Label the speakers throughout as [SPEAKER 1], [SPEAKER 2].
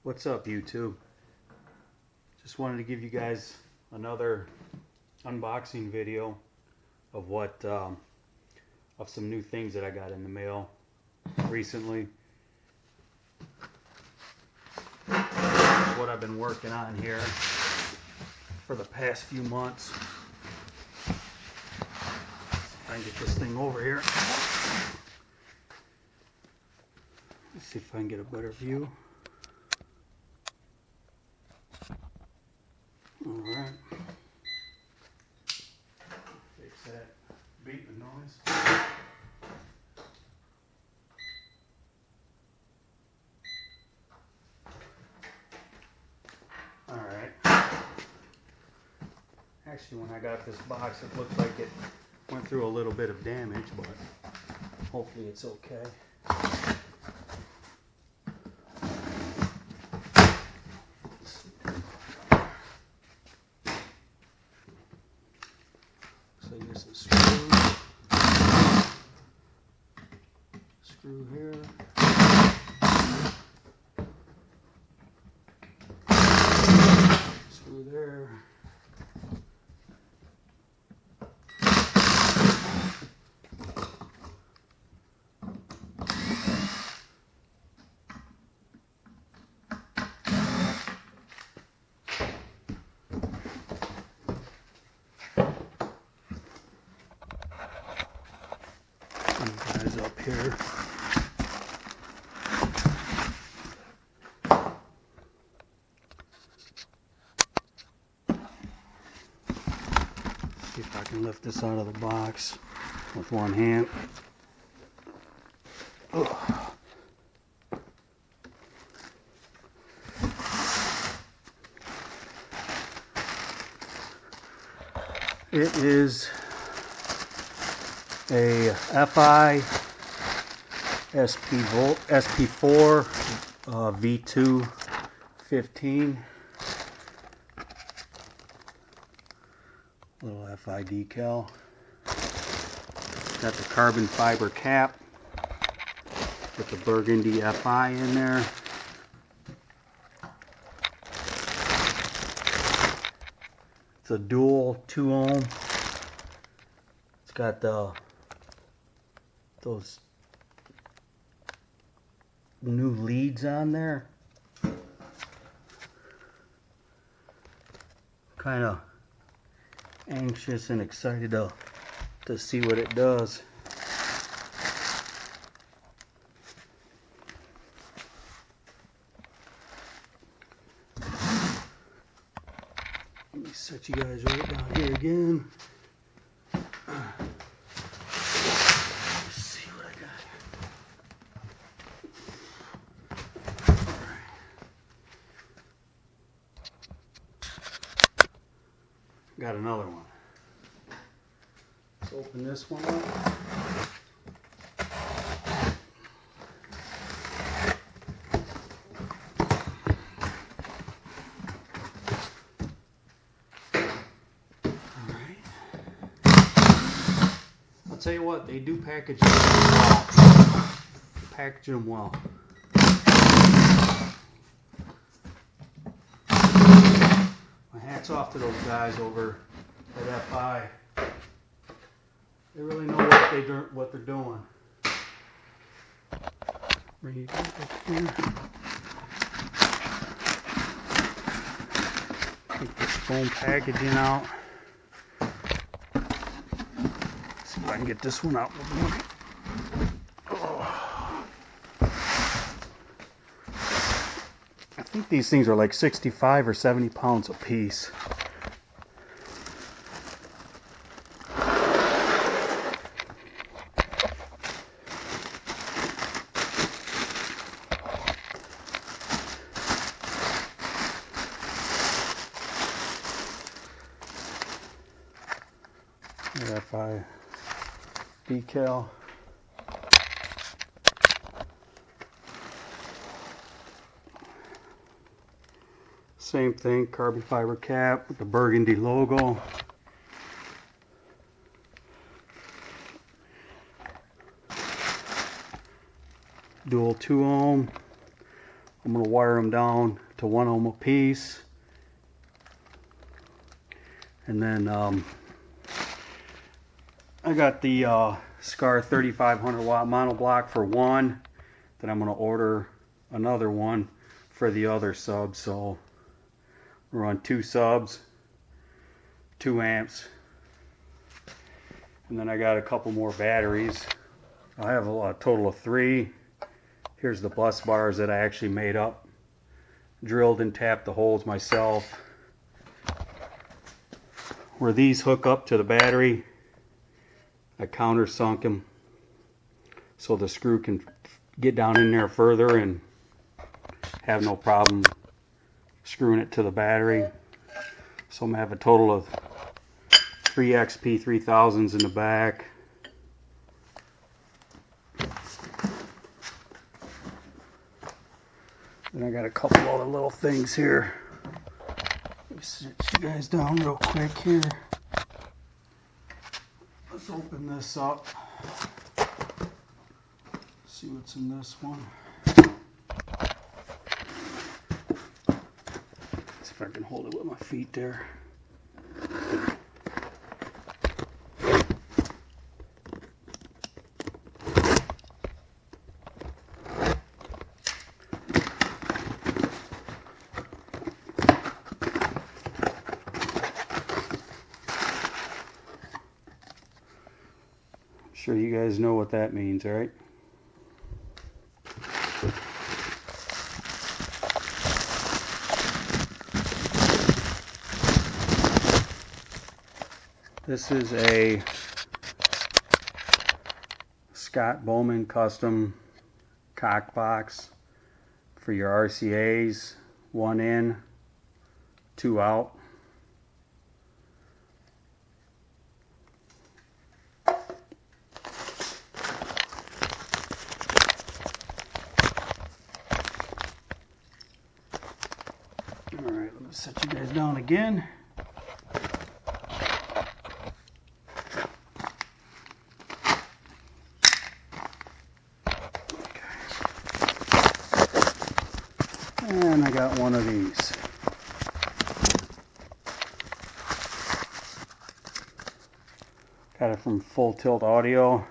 [SPEAKER 1] What's up, YouTube? Just wanted to give you guys another unboxing video of of some new things that I got in the mail recently. That's what I've been working on here for the past few months. If I can get this thing over here. Let's see if I can get a better view. Alright. Fix that beeping noise. Alright. Actually, when I got this box, it looked like it went through a little bit of damage, but hopefully it's okay. So here's some screws. Screw here. Screw there. Guys up here. See if I can lift this out of the box with one hand. Ugh. It is a Fi SP4 V2 15. Little Fi decal. Got the carbon fiber cap with the burgundy Fi in there. It's a dual 2 ohm. It's got those new leads on there. Kind of anxious and excited to see what it does. Let me set you guys right down here again. Let's see what I got here. All right. Got another one. Let's open this one up. I'll tell you what, they do package them well. Package them well. My hat's off to those guys over at Fi. They really know what they're doing. Bring it up here. Take this foam packaging out. See if I can get this one out. Oh. I think these things are like 65 or 70 pounds a piece. Fi decal. Same thing, carbon fiber cap with the burgundy logo. Dual 2 ohm. I'm going to wire them down to 1 ohm a piece. And then I got the SCAR 3500 watt monoblock for one. Then I'm going to order another one for the other sub. So we'll run 2 subs, 2 amps. And then I got a couple more batteries. I have a total of 3. Here's the bus bars that I actually made up. Drilled and tapped the holes myself. Where these hook up to the battery, I countersunk them so the screw can get down in there further and have no problem screwing it to the battery. So I'm going to have a total of 3 XP3000s in the back. Then I got a couple other little things here. Let me sit you guys down real quick here. Let's open this up. See what's in this one. See if I can hold it with my feet there. Sure you guys know what that means, right? This is a Scott Bowman custom cock box for your RCAs. 1 in, 2 out. Alright, let me set you guys down again. And I got one of these. Got it from Full Tilt Audio.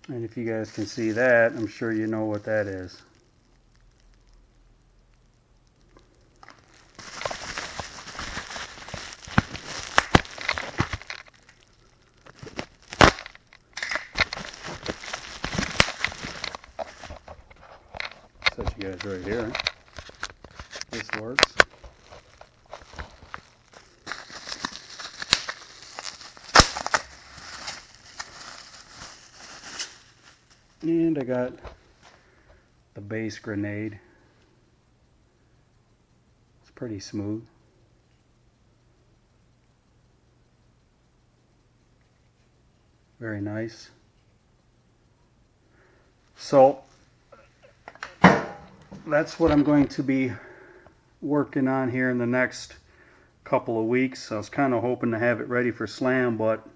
[SPEAKER 1] And if you guys can see that, I'm sure you know what that is. Set you guys right here. This works. And I got the base grenade. It's pretty smooth. Very nice. So that's what I'm going to be working on here in the next couple of weeks. I was kind of hoping to have it ready for Slam, but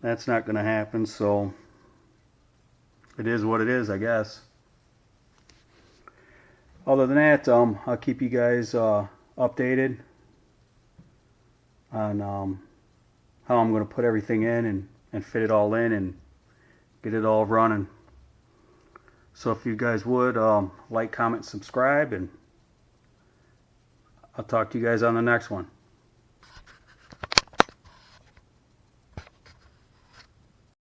[SPEAKER 1] that's not going to happen, so it is what it is, I guess. Other than that, I'll keep you guys updated on how I'm going to put everything in and fit it all in and get it all running. So if you guys would like, comment, subscribe, and I'll talk to you guys on the next one.